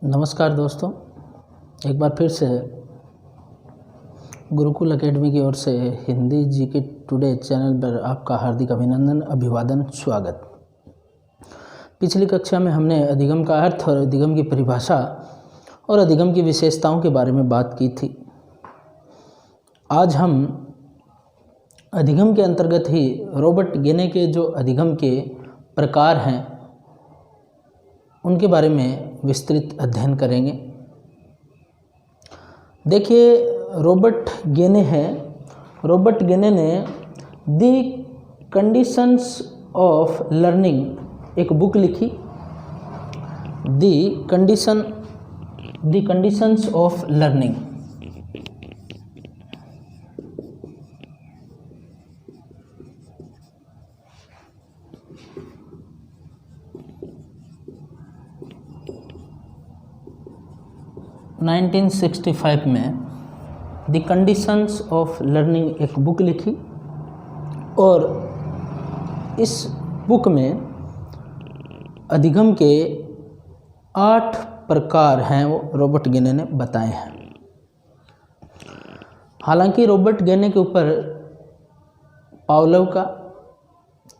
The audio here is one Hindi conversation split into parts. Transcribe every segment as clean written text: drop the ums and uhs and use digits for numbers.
नमस्कार दोस्तों, एक बार फिर से गुरुकुल एकेडमी की ओर से हिंदी जीके टुडे चैनल पर आपका हार्दिक अभिनंदन, अभिवादन, स्वागत। पिछली कक्षा में हमने अधिगम का अर्थ और अधिगम की परिभाषा और अधिगम की विशेषताओं के बारे में बात की थी। आज हम अधिगम के अंतर्गत ही रॉबर्ट गेने के जो अधिगम के प्रकार हैं उनके बारे में विस्तृत अध्ययन करेंगे। देखिए, रॉबर्ट गेने ने दी कंडीशंस ऑफ लर्निंग एक बुक लिखी। The conditions of learning. Nineteen 1965 में द कंडीशंस ऑफ लर्निंग एक बुक लिखी और इस बुक में अधिगम के 8 प्रकार हैं वो रॉबर्ट गेने ने बताए हैं। हालांकि रॉबर्ट गेने के ऊपर पावलोव का,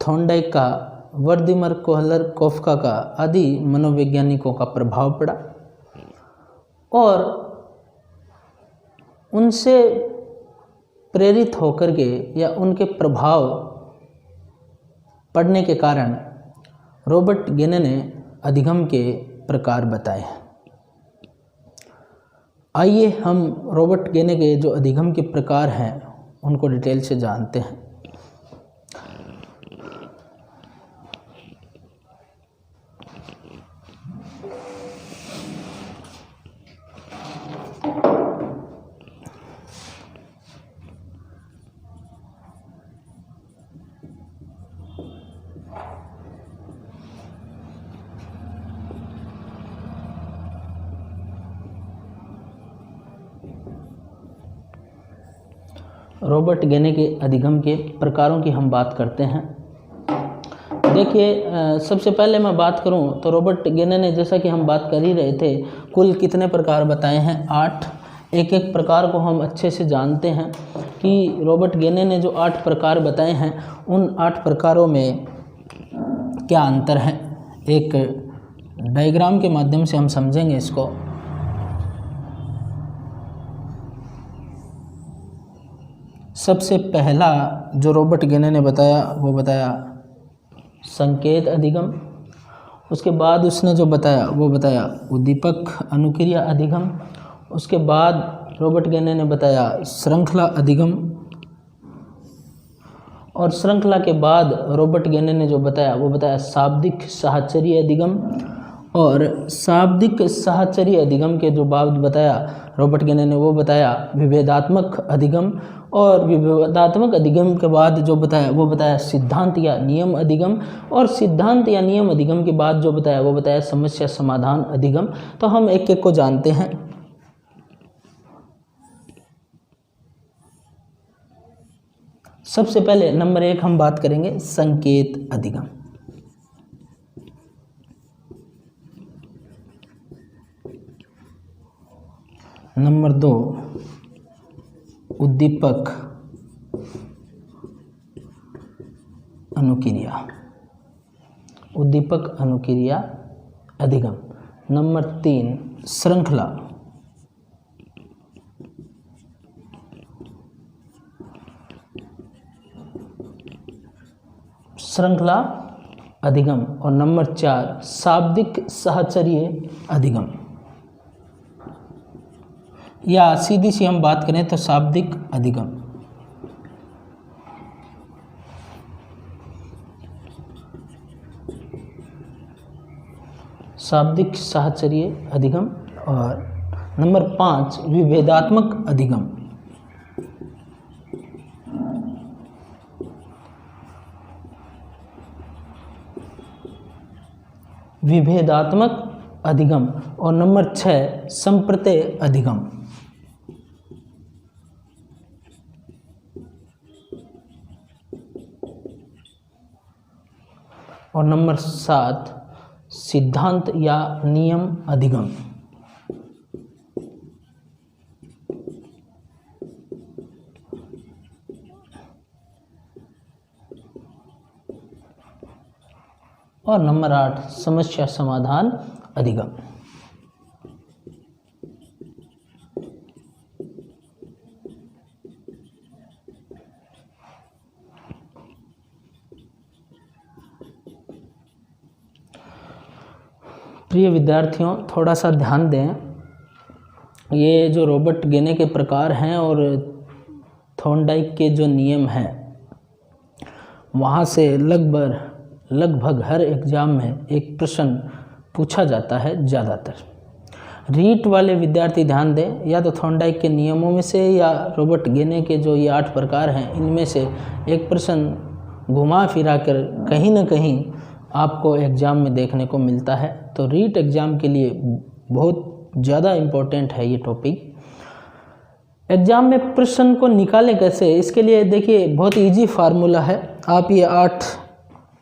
थॉर्नडाइक का, वर्दिमर कोहलर कोफ्का का आदि मनोवैज्ञानिकों का प्रभाव पड़ा और उनसे प्रेरित होकर के या उनके प्रभाव पड़ने के कारण रॉबर्ट गेने ने अधिगम के प्रकार बताए हैं। आइए हम रॉबर्ट गेने के जो अधिगम के प्रकार हैं उनको डिटेल से जानते हैं। रॉबर्ट गेने के अधिगम के प्रकारों की हम बात करते हैं। देखिए, सबसे पहले मैं बात करूं तो रॉबर्ट गेने ने, जैसा कि हम बात कर ही रहे थे, कुल कितने प्रकार बताए हैं? 8। एक एक प्रकार को हम अच्छे से जानते हैं कि रॉबर्ट गेने ने जो 8 प्रकार बताए हैं उन 8 प्रकारों में क्या अंतर है। एक डायग्राम के माध्यम से हम समझेंगे इसको। सबसे पहला जो रॉबर्ट गेने ने बताया वो बताया संकेत अधिगम। उसके बाद उसने जो बताया वो बताया उद्दीपक अनुक्रिया अधिगम। उसके बाद रॉबर्ट गेने ने बताया श्रृंखला अधिगम और श्रृंखला के बाद रॉबर्ट गेने ने जो बताया वो बताया शाब्दिक साहचर्य अधिगम। और शाब्दिक साहचर्य अधिगम के जो बाद बताया रॉबर्ट गेने ने वो बताया विभेदात्मक अधिगम। और विभेदात्मक अधिगम के बाद जो बताया वो बताया सिद्धांत या नियम अधिगम। और सिद्धांत या नियम अधिगम के बाद जो बताया वो बताया समस्या समाधान अधिगम। तो हम एक एक को जानते हैं। सबसे पहले नंबर 1 हम बात करेंगे संकेत अधिगम। नंबर 2 उद्दीपक अनुक्रिया। उद्दीपक अनुक्रिया अधिगम। नंबर 3 श्रृंखला। श्रृंखला अधिगम। और नंबर 4 शाब्दिक साहचर्य अधिगम। या सीधी सी हम बात करें तो शाब्दिक अधिगम। शाब्दिक साहचर्य अधिगम। और नंबर 5 विभेदात्मक अधिगम। विभेदात्मक अधिगम। और नंबर 6 संप्रत्यय अधिगम। और नंबर 7 सिद्धांत या नियम अधिगम। और नंबर 8 समस्या समाधान अधिगम। प्रिय विद्यार्थियों, थोड़ा सा ध्यान दें, ये जो रॉबर्ट गेने के प्रकार हैं और थॉर्नडाइक के जो नियम हैं, वहाँ से लगभग हर एग्ज़ाम में एक प्रश्न पूछा जाता है ज़्यादातर। रीट वाले विद्यार्थी ध्यान दें, या तो थॉर्नडाइक के नियमों में से या रॉबर्ट गेने के जो ये 8 प्रकार हैं इनमें से एक प्रश्न घुमा फिरा कर कहीं ना कहीं आपको एग्ज़ाम में देखने को मिलता है। तो रीट एग्ज़ाम के लिए बहुत ज़्यादा इम्पोर्टेंट है ये टॉपिक। एग्ज़ाम में प्रश्न को निकालें कैसे, इसके लिए देखिए बहुत इजी फार्मूला है। आप ये 8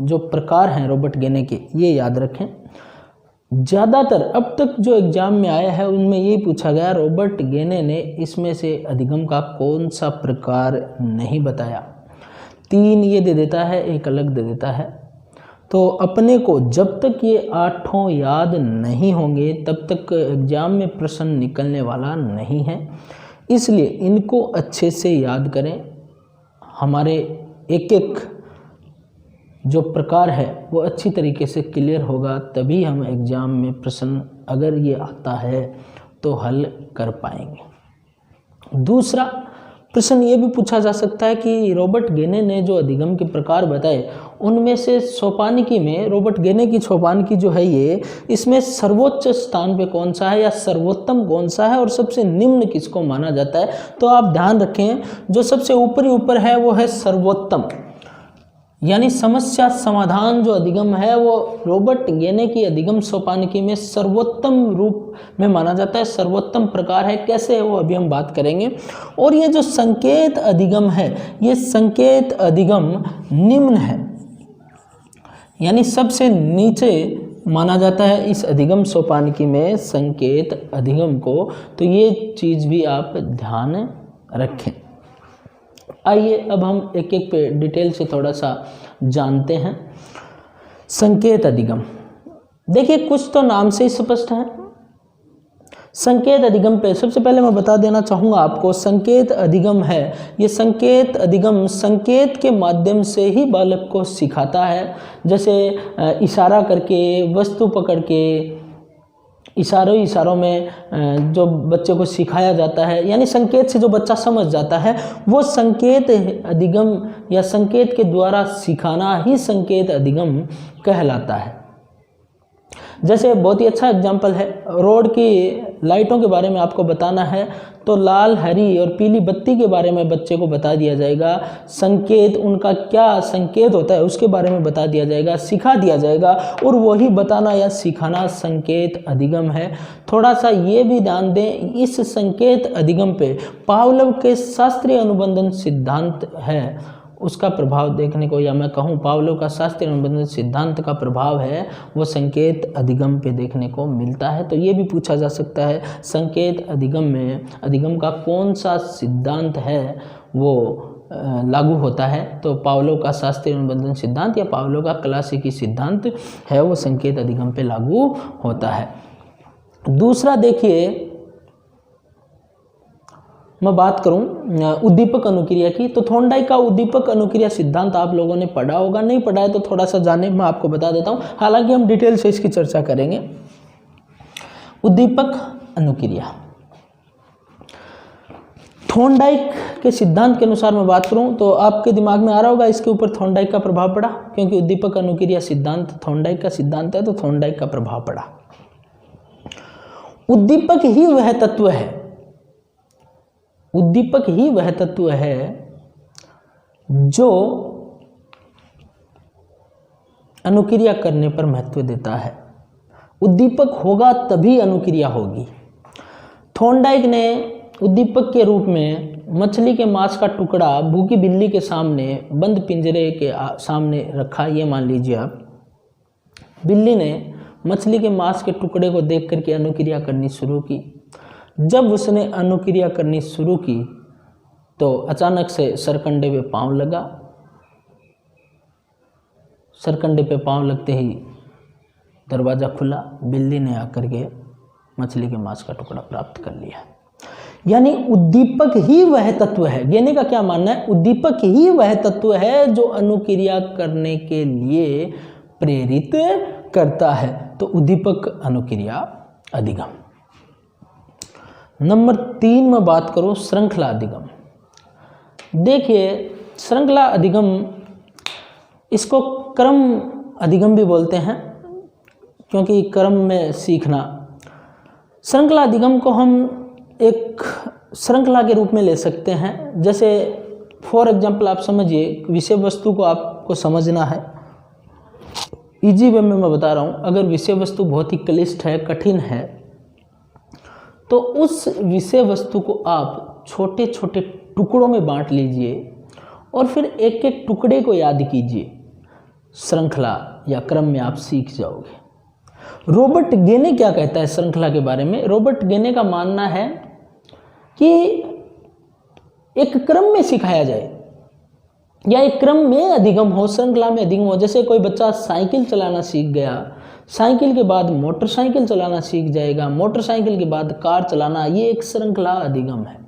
जो प्रकार हैं रॉबर्ट गेने के, ये याद रखें। ज़्यादातर अब तक जो एग्ज़ाम में आया है उनमें ये पूछा गया रॉबर्ट गेने ने इसमें से अधिगम का कौन सा प्रकार नहीं बताया। 3 ये दे देता है, एक अलग दे देता है। तो अपने को जब तक ये 8 याद नहीं होंगे तब तक एग्ज़ाम में प्रश्न निकलने वाला नहीं है, इसलिए इनको अच्छे से याद करें। हमारे एक जो प्रकार है वो अच्छी तरीके से क्लियर होगा, तभी हम एग्ज़ाम में प्रश्न अगर ये आता है तो हल कर पाएंगे। दूसरा प्रश्न ये भी पूछा जा सकता है कि रॉबर्ट गेने ने जो अधिगम के प्रकार बताए उनमें से सोपानिकी में रॉबर्ट गेने की सोपानिकी जो है ये, इसमें सर्वोच्च स्थान पे कौन सा है या सर्वोत्तम कौन सा है और सबसे निम्न किसको माना जाता है। तो आप ध्यान रखें, जो सबसे ऊपर है वो है सर्वोत्तम, यानी समस्या समाधान जो अधिगम है वो रॉबर्ट गेने की अधिगम सोपानिकी में सर्वोत्तम रूप में माना जाता है, सर्वोत्तम प्रकार है। कैसे है वो अभी हम बात करेंगे। और ये जो संकेत अधिगम है, ये संकेत अधिगम निम्न है, यानी सबसे नीचे माना जाता है इस अधिगम सोपानिकी में संकेत अधिगम को। तो ये चीज़ भी आप ध्यान रखें। आइए अब हम एक एक पे डिटेल से थोड़ा सा जानते हैं। संकेत अधिगम, देखिए कुछ तो नाम से ही स्पष्ट है। संकेत अधिगम पे सबसे पहले मैं बता देना चाहूँगा आपको, संकेत अधिगम है, ये संकेत अधिगम संकेत के माध्यम से ही बालक को सिखाता है। जैसे इशारा करके, वस्तु पकड़ के, इशारों में जो बच्चे को सिखाया जाता है, यानी संकेत से जो बच्चा समझ जाता है वो संकेत अधिगम या संकेत के द्वारा सिखाना ही संकेत अधिगम कहलाता है। जैसे बहुत ही अच्छा एग्जाम्पल है, रोड की लाइटों के बारे में आपको बताना है तो लाल, हरी और पीली बत्ती के बारे में बच्चे को बता दिया जाएगा। संकेत, उनका क्या संकेत होता है उसके बारे में बता दिया जाएगा, सिखा दिया जाएगा, और वही बताना या सिखाना संकेत अधिगम है। थोड़ा सा ये भी ध्यान दें, इस संकेत अधिगम पे पावलोव के शास्त्रीय अनुबंधन सिद्धांत है उसका प्रभाव देखने को, या मैं कहूँ पावलोव का शास्त्रीय अनुबंधन सिद्धांत का प्रभाव है वो संकेत अधिगम पे देखने को मिलता है। तो ये भी पूछा जा सकता है संकेत अधिगम में अधिगम का कौन सा सिद्धांत है वो लागू होता है। तो पावलोव का शास्त्रीय अनुबंधन सिद्धांत या पावलोव का क्लासिकी सिद्धांत है वो संकेत अधिगम पे लागू होता है। दूसरा देखिए, मैं बात करूं उद्दीपक अनुक्रिया की, तो थॉर्नडाइक का उद्दीपक अनुक्रिया सिद्धांत आप लोगों ने पढ़ा होगा, नहीं पढ़ा है तो थोड़ा सा जाने, मैं आपको बता देता हूं, हालांकि हम डिटेल से इसकी चर्चा करेंगे। उद्दीपक अनुक्रिया थॉर्नडाइक के सिद्धांत के अनुसार मैं बात करूं तो आपके दिमाग में आ रहा होगा इसके ऊपर थॉर्नडाइक का प्रभाव पड़ा, क्योंकि उद्दीपक अनुक्रिया सिद्धांत थॉर्नडाइक का सिद्धांत है तो थॉर्नडाइक का प्रभाव पड़ा। उद्दीपक ही वह तत्व है, उद्दीपक ही वह तत्व है जो अनुक्रिया करने पर महत्व देता है। उद्दीपक होगा तभी अनुक्रिया होगी। थॉर्नडाइक ने उद्दीपक के रूप में मछली के मांस का टुकड़ा भूखी बिल्ली के सामने बंद पिंजरे के सामने रखा। ये मान लीजिए आप, बिल्ली ने मछली के मांस के टुकड़े को देख करके अनुक्रिया करनी शुरू की। जब उसने अनुक्रिया करनी शुरू की तो अचानक से सरकंडे पे पांव लगा। सरकंडे पे पांव लगते ही दरवाज़ा खुला, बिल्ली ने आकर के मछली के मांस का टुकड़ा प्राप्त कर लिया। यानी उद्दीपक ही वह तत्व है, गेने का क्या मानना है, उद्दीपक ही वह तत्व है जो अनुक्रिया करने के लिए प्रेरित करता है। तो उद्दीपक, अनुक्रिया, अधिगम। नंबर 3 में बात करूं श्रृंखला अधिगम। देखिए श्रृंखला अधिगम, इसको क्रम अधिगम भी बोलते हैं, क्योंकि क्रम में सीखना। श्रृंखला अधिगम को हम एक श्रृंखला के रूप में ले सकते हैं। जैसे फॉर एग्जाम्पल आप समझिए, विषय वस्तु को आपको समझना है, इजी वे में मैं बता रहा हूँ। अगर विषय वस्तु बहुत ही क्लिष्ट है, कठिन है, तो उस विषय वस्तु को आप छोटे छोटे टुकड़ों में बांट लीजिए और फिर एक एक टुकड़े को याद कीजिए, श्रृंखला या क्रम में आप सीख जाओगे। रॉबर्ट गेने क्या कहता है श्रृंखला के बारे में? रॉबर्ट गेने का मानना है कि एक क्रम में सिखाया जाए या एक क्रम में अधिगम हो, श्रृंखला में अधिगम हो। जैसे कोई बच्चा साइकिल चलाना सीख गया, साइकिल के बाद मोटरसाइकिल चलाना सीख जाएगा, मोटरसाइकिल के बाद कार चलाना, ये एक श्रृंखला अधिगम है।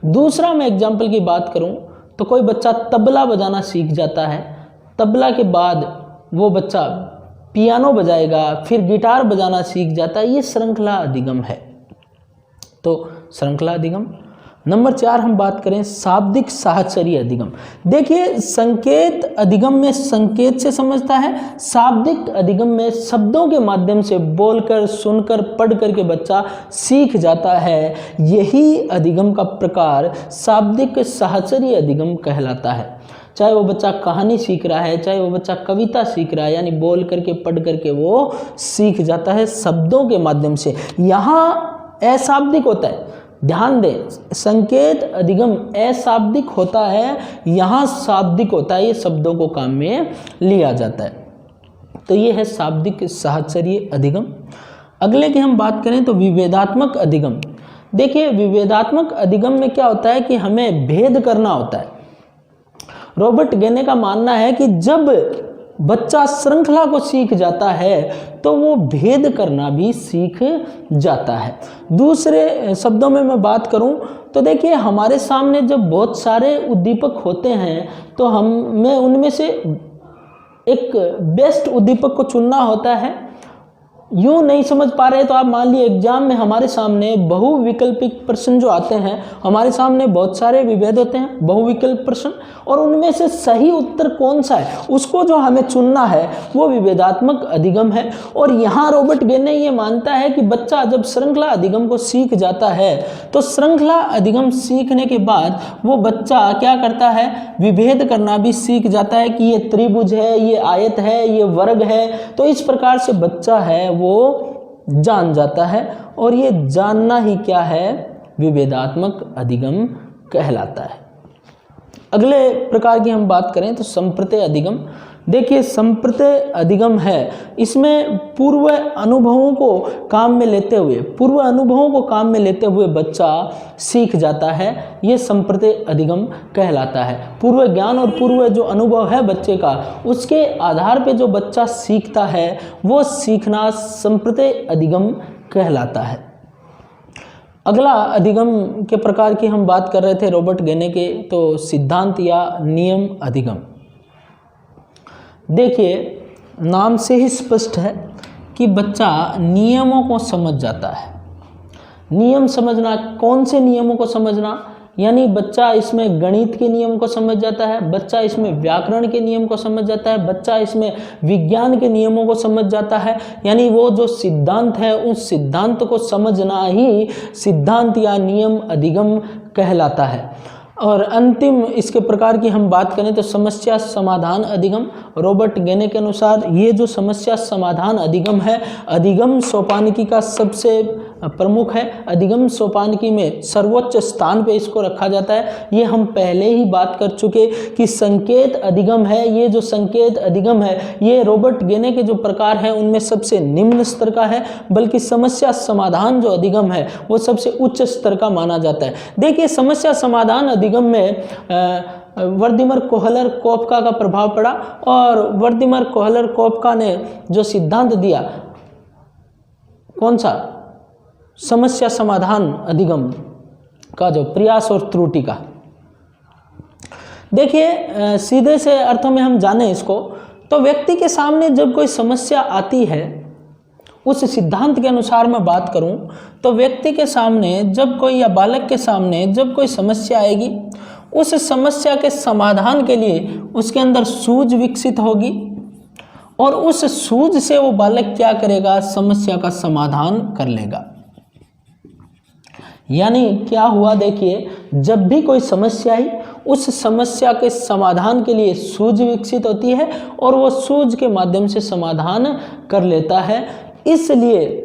दूसरा मैं एग्जाम्पल की बात करूं तो कोई बच्चा तबला बजाना सीख जाता है, तबला के बाद वो बच्चा पियानो बजाएगा, फिर गिटार बजाना सीख जाता है, ये श्रृंखला अधिगम है। तो श्रृंखला अधिगम। नंबर 4 हम बात करें शाब्दिक साहचर्य अधिगम। देखिए संकेत अधिगम में संकेत से समझता है, शाब्दिक अधिगम में शब्दों के माध्यम से बोलकर, सुनकर, पढ़ करके बच्चा सीख जाता है। यही अधिगम का प्रकार शाब्दिक साहचर्य अधिगम कहलाता है। चाहे वो बच्चा कहानी सीख रहा है, चाहे वो बच्चा कविता सीख रहा है, यानी बोल करके, पढ़ करके वो सीख जाता है शब्दों के माध्यम से। यहाँ अशाब्दिक होता है, ध्यान दें, संकेत अधिगम अशाब्दिक होता है, यहाँ शाब्दिक होता है, ये शब्दों को काम में लिया जाता है। तो ये है शाब्दिक साहचर्य अधिगम। अगले की हम बात करें तो विभेदात्मक अधिगम। देखिए विभेदात्मक अधिगम में क्या होता है कि हमें भेद करना होता है। रॉबर्ट गेने का मानना है कि जब बच्चा श्रृंखला को सीख जाता है तो वो भेद करना भी सीख जाता है। दूसरे शब्दों में मैं बात करूं तो देखिए हमारे सामने जब बहुत सारे उद्दीपक होते हैं तो हमें उनमें से एक बेस्ट उद्दीपक को चुनना होता है। यूँ नहीं समझ पा रहे तो आप मान लीजिए एग्जाम में हमारे सामने बहुविकल्पिक प्रश्न जो आते हैं, हमारे सामने बहुत सारे विभेद होते हैं, बहुविकल्प प्रश्न, और उनमें से सही उत्तर कौन सा है उसको जो हमें चुनना है वो विभेदात्मक अधिगम है। और यहाँ रॉबर्ट गेने ये मानता है कि बच्चा जब श्रृंखला अधिगम को सीख जाता है तो श्रृंखला अधिगम सीखने के बाद वो बच्चा क्या करता है, विभेद करना भी सीख जाता है कि ये त्रिभुज है, ये आयत है, ये वर्ग है। तो इस प्रकार से बच्चा है वो जान जाता है, और ये जानना ही क्या है, विभेदात्मक अधिगम कहलाता है। अगले प्रकार की हम बात करें तो संप्रत्यय अधिगम। देखिए संप्रत्यय अधिगम है, इसमें पूर्व अनुभवों को काम में लेते हुए बच्चा सीख जाता है, ये संप्रत्यय अधिगम कहलाता है। पूर्व ज्ञान और पूर्व जो अनुभव है बच्चे का, उसके आधार पे जो बच्चा सीखता है वो सीखना संप्रत्यय अधिगम कहलाता है। अगला अधिगम के प्रकार की हम बात कर रहे थे रॉबर्ट गेने के, तो सिद्धांत या नियम अधिगम। देखिए नाम से ही स्पष्ट है कि बच्चा नियमों को समझ जाता है। नियम समझना, कौन से नियमों को समझना, यानी बच्चा इसमें गणित के नियम को समझ जाता है, बच्चा इसमें व्याकरण के नियम को समझ जाता है, बच्चा इसमें विज्ञान के नियमों को समझ जाता है। यानी वो जो सिद्धांत है उस सिद्धांत को समझना ही सिद्धांत या नियम अधिगम कहलाता है। और अंतिम इसके प्रकार की हम बात करें तो समस्या समाधान अधिगम। रॉबर्ट गेने के अनुसार ये जो समस्या समाधान अधिगम है, अधिगम सोपानिकी का सबसे प्रमुख है। अधिगम सोपानिकी में सर्वोच्च स्थान पे इसको रखा जाता है। ये हम पहले ही बात कर चुके कि संकेत अधिगम है, ये जो संकेत अधिगम है ये रॉबर्ट गेने के जो प्रकार हैं उनमें सबसे निम्न स्तर का है, बल्कि समस्या समाधान जो अधिगम है वो सबसे उच्च स्तर का माना जाता है। देखिए समस्या समाधान अधिगम में व्लादिमीर कोहलर-कोपका का प्रभाव पड़ा और व्लादिमीर कोहलर-कोपका ने जो सिद्धांत दिया, कौन सा, समस्या समाधान अधिगम का जो प्रयास और त्रुटि का। देखिए सीधे से अर्थों में हम जाने इसको तो व्यक्ति के सामने जब कोई समस्या आती है, उस सिद्धांत के अनुसार मैं बात करूं तो व्यक्ति के सामने जब कोई या बालक के सामने जब कोई समस्या आएगी, उस समस्या के समाधान के लिए उसके अंदर सूझ विकसित होगी और उस सूझ से वो बालक क्या करेगा, समस्या का समाधान कर लेगा। यानी क्या हुआ, देखिए जब भी कोई समस्या आई, उस समस्या के समाधान के लिए सूझ विकसित होती है और वो सूझ के माध्यम से समाधान कर लेता है। इसलिए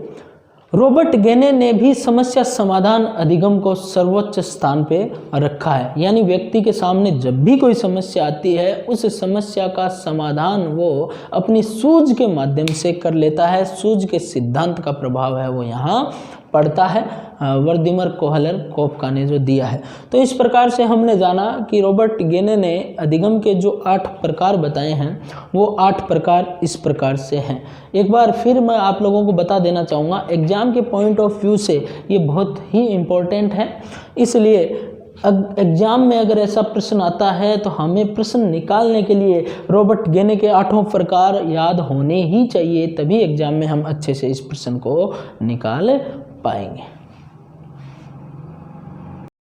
रॉबर्ट गेने ने भी समस्या समाधान अधिगम को सर्वोच्च स्थान पे रखा है। यानी व्यक्ति के सामने जब भी कोई समस्या आती है, उस समस्या का समाधान वो अपनी सूझ के माध्यम से कर लेता है। सूझ के सिद्धांत का प्रभाव है वो यहाँ पड़ता है, व्लादिमीर कोहलर-कोपका ने जो दिया है। तो इस प्रकार से हमने जाना कि रॉबर्ट गेने ने अधिगम के जो 8 प्रकार बताए हैं, वो 8 प्रकार इस प्रकार से हैं। एक बार फिर मैं आप लोगों को बता देना चाहूँगा, एग्ज़ाम के पॉइंट ऑफ व्यू से ये बहुत ही इम्पोर्टेंट है। इसलिए एग्जाम में अगर ऐसा प्रश्न आता है तो हमें प्रश्न निकालने के लिए रॉबर्ट गेने के 8 प्रकार याद होने ही चाहिए, तभी एग्जाम में हम अच्छे से इस प्रश्न को निकाल पाएंगे।